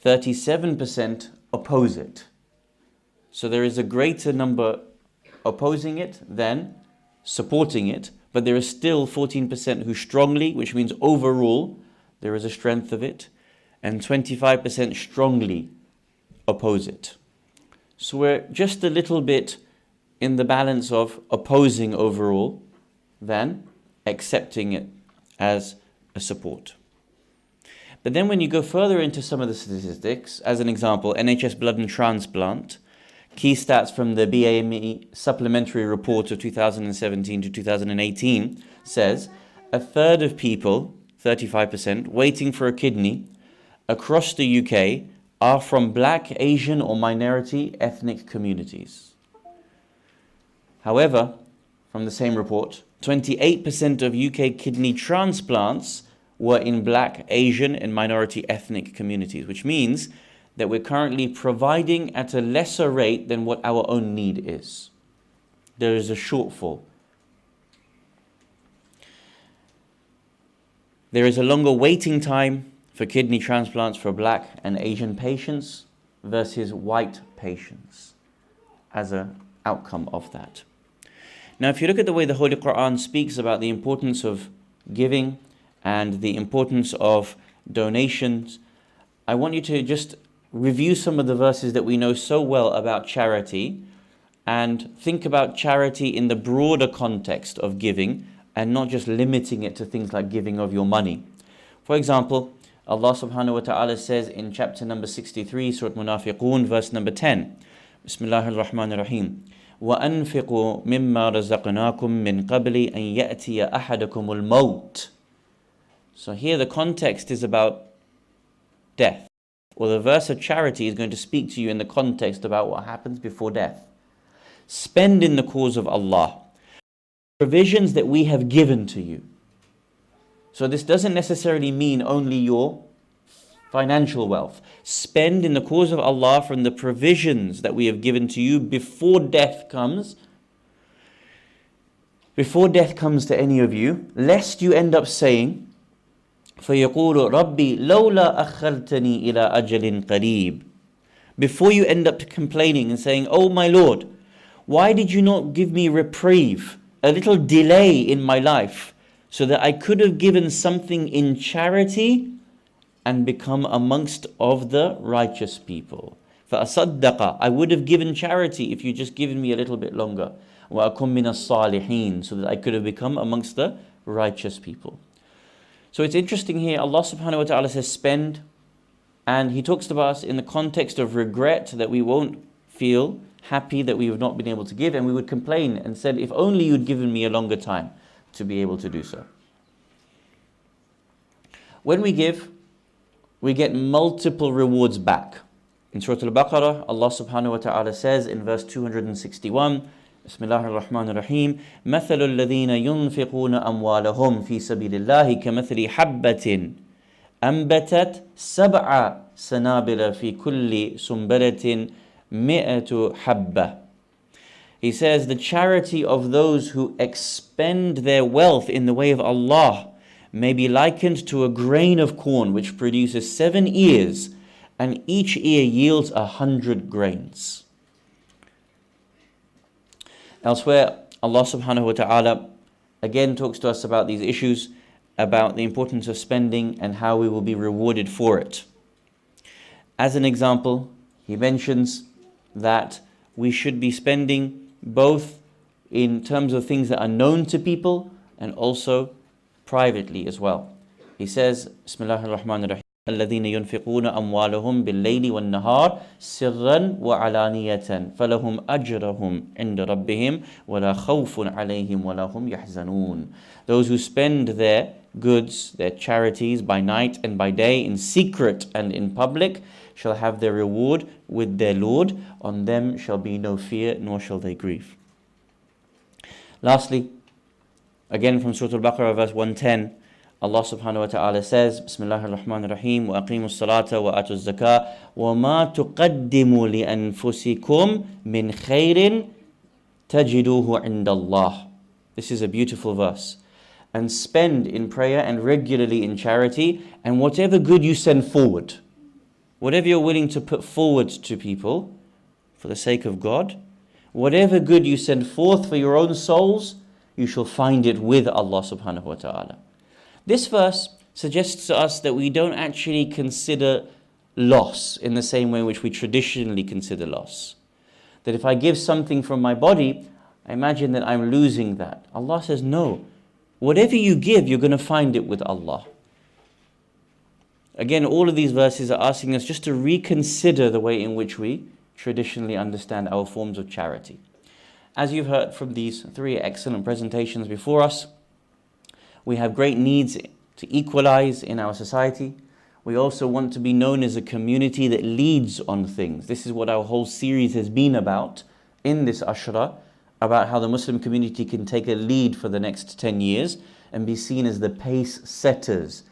Speaker 5: 37% oppose it. So there is a greater number opposing it than supporting it, but there is still 14% who strongly, which means overall there is a strength of it, and 25% strongly oppose it. So we're just a little bit in the balance of opposing overall than accepting it as a support. But then when you go further into some of the statistics, as an example, NHS Blood and Transplant, key stats from the BAME Supplementary Report of 2017 to 2018 says 1/3 of people, 35%, waiting for a kidney across the UK are from Black, Asian or minority ethnic communities. However, from the same report, 28% of UK kidney transplants were in Black, Asian and minority ethnic communities, which means that we're currently providing at a lesser rate than what our own need is. There is a shortfall. There is a longer waiting time for kidney transplants for Black and Asian patients versus white patients as an outcome of that. Now, if you look at the way the Holy Quran speaks about the importance of giving and the importance of donations, I want you to just review some of the verses that we know so well about charity, and think about charity in the broader context of giving, and not just limiting it to things like giving of your money. For example, Allah subhanahu wa ta'ala says in chapter number 63, Surah Munafiqun, verse number 10, Bismillah ar-Rahman ar-Rahim, وَأَنْفِقُوا مِمَّا رَزَقْنَاكُم مِّن قَبْلِ أَن يَأْتِيَ أَحَدَكُمُ الْمَوْتِ. So here the context is about death. Or the verse of charity is going to speak to you in the context about what happens before death. Spend in the cause of Allah provisions that we have given to you. So this doesn't necessarily mean only your financial wealth. Spend in the cause of Allah from the provisions that we have given to you before death comes. Before death comes to any of you, lest you end up saying, فَيَقُولُ رَبِّي لَوْلَا أَخَّرْتَنِي إِلَىٰ أَجَلٍ قَرِيبٍ. Before you end up complaining and saying, oh my Lord, why did you not give me reprieve, a little delay in my life, so that I could have given something in charity and become amongst of the righteous people. فَأَصَدَّقَ, I would have given charity if you just given me a little bit longer. وَأَكُمْ مِنَ الصَّالِحِينَ, so that I could have become amongst the righteous people. So it's interesting here, Allah subhanahu wa ta'ala says spend, and He talks about us in the context of regret, that we won't feel happy that we have not been able to give, and we would complain and said, if only you'd given me a longer time to be able to do so. When we give, we get multiple rewards back. In Surah Al-Baqarah, Allah subhanahu wa ta'ala says in verse 261, Bismillah ar-Rahman ar-Rahim, مَثَلُ الَّذِينَ يُنْفِقُونَ أَمْوَالَهُمْ فِي سَبِيلِ اللَّهِ كَمَثَلِ حَبَّةٍ أَنْبَتَتْ سَبْعَ سَنَابِلَ فِي كُلِّ سُنْبَلَةٍ مِئَةُ حَبَّةٍ. He says, the charity of those who expend their wealth in the way of Allah may be likened to a grain of corn which produces 7 ears, and each ear yields 100 grains. Elsewhere, Allah subhanahu wa ta'ala again talks to us about these issues, about the importance of spending and how we will be rewarded for it. As an example, He mentions that we should be spending both in terms of things that are known to people and also privately as well. He says, Bismillah ar-Rahman ar-Rahim, الذين ينفقون أموالهم بالليل والنهار سرا وعلانية فلهم أجرهم عند ربهم ولا خوف عليهم ولا هم يحزنون. Those who spend their goods, their charities by night and by day, in secret and in public, shall have their reward with their Lord. On them shall be no fear, nor shall they grieve. Lastly, again from Surah Al-Baqarah verse 110, Allah subhanahu wa ta'ala says, Bismillah ar-Rahman ar-Rahim, وَأَقِيمُوا الصَّلَاةَ وَآتُوا الزَّكَاةَ وَمَا تُقَدِّمُوا لِأَنفُسِكُمْ مِنْ خَيْرٍ تَجِدُوهُ عِنْدَ اللَّهِ. This is a beautiful verse. And spend in prayer and regularly in charity, and whatever good you send forward, whatever you're willing to put forward to people for the sake of God, whatever good you send forth for your own souls, you shall find it with Allah subhanahu wa ta'ala. This verse suggests to us that we don't actually consider loss in the same way in which we traditionally consider loss. That if I give something from my body, I imagine that I'm losing that. Allah says, no. Whatever you give, you're going to find it with Allah. Again, all of these verses are asking us just to reconsider the way in which we traditionally understand our forms of charity. As you've heard from these 3 excellent presentations before us, we have great needs to equalize in our society. We also want to be known as a community that leads on things. This is what our whole series has been about in this Ashra, about how the Muslim community can take a lead for the next 10 years and be seen as the pace setters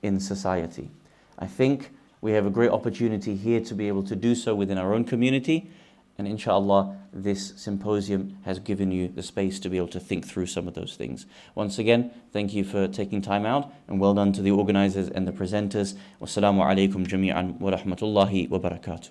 Speaker 5: in society. I think we have a great opportunity here to be able to do so within our own community. And inshallah, this symposium has given you the space to be able to think through some of those things. Once again, thank you for taking time out, and well done to the organizers and the presenters. Wassalamu alaikum jami'an wa rahmatullahi wa barakatuh.